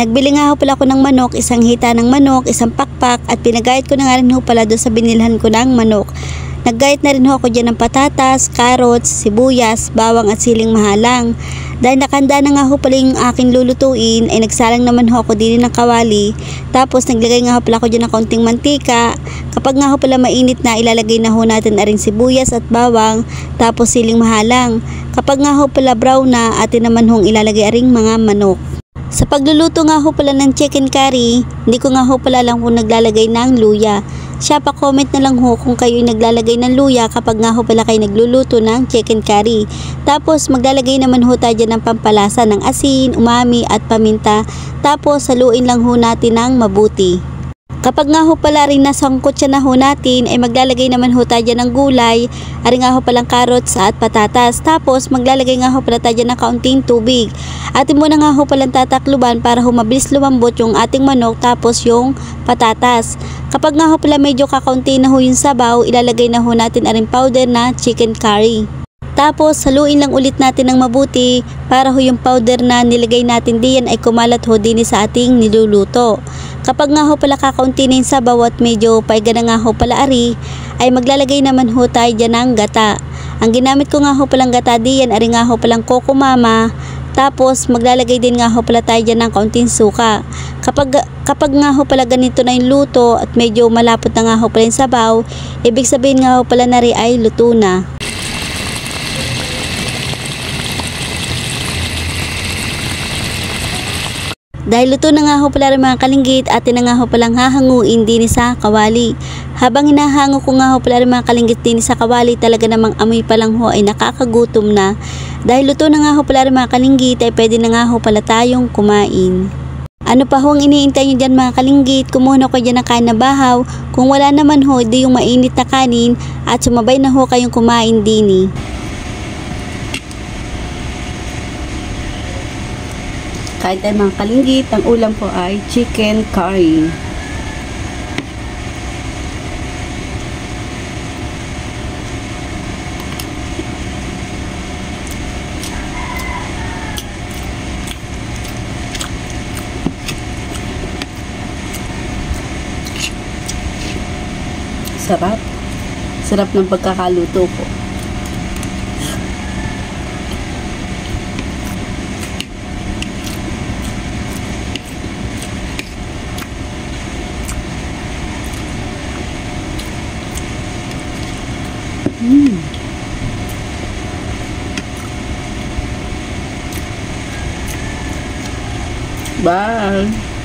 Nagbili nga ho pala ako ng manok, isang hita ng manok, isang pakpak at pinagayat ko na nga rin ho pala doon sa binilhan ko ng manok. Naggayat na rin ho ako dyan ng patatas, carrots, sibuyas, bawang at siling mahalang. Dahil nakanda na nga ho pala yung aking lulutuin ay nagsalang naman ho ako din ng kawali. Tapos naglagay nga ho pala ako dyan ng kaunting mantika. Kapag nga ho pala mainit na, ilalagay na ho natin na rin sibuyas at bawang, tapos siling mahalang. Kapag nga ho pala brown na, atin naman hong ilalagay aring mga manok. Sa pagluluto nga ho pala ng chicken curry, hindi ko nga ho pala lang kung naglalagay ng luya. Siya pa comment na lang ho kung kayo naglalagay ng luya kapag nga ho pala kayo nagluluto ng chicken curry. Tapos maglalagay naman ho tayo dyan ng pampalasa ng asin, umami at paminta. Tapos haluin lang ho natin ng mabuti. Kapag nga ho pala rin nasangkot siya na ho natin, ay maglalagay naman ho tayo ng gulay, ari nga ho palang carrots at patatas. Tapos maglalagay nga ho pala tayo ng kaunting tubig. Atin muna nga ho palang tatakluban para ho mabilis lumambot yung ating manok tapos yung patatas. Kapag nga ho pala medyo kakaunti na ho yung sabaw, ilalagay na ho natin aring powder na chicken curry. Tapos haluin lang ulit natin ng mabuti para ho yung powder na nilagay natin diyan ay kumalat ho din sa ating niluluto. Kapag nga ho pala kakaunti na yung sabaw at medyo paiga na nga ho pala ari, ay maglalagay naman ho tayo dyan ng gata. Ang ginamit ko nga ho palang gata diyan, ari nga ho palang Coco Mama. Tapos maglalagay din nga ho pala tayo dyan ng kaunting suka. Kapag nga ho pala ganito na yung luto at medyo malapot na nga ho pala yung sabaw, ibig sabihin nga ho pala na rin ay luto na. Dahil luto na nga ho pala rin mga kalinggit, atin na nga ho palang hahanguin din sa kawali. Habang hinahango ko nga ho pala rin mga kalinggit din sa kawali, talaga namang amoy pa lang ho ay nakakagutom na. Dahil luto na nga ho pala rin mga kalinggit, ay pwede na nga ho pala tayong kumain. Ano pa ho ang iniintay nyo dyan mga kalinggit? Kumuha na kayo dyan ng kain na bahaw. Kung wala naman ho, di yung mainit na kanin at sumabay na ho kayong kumain din. Kain tayo mga kalinggit, ang ulam po ay chicken curry. Sarap. Sarap ng pagkakaluto po. Bye.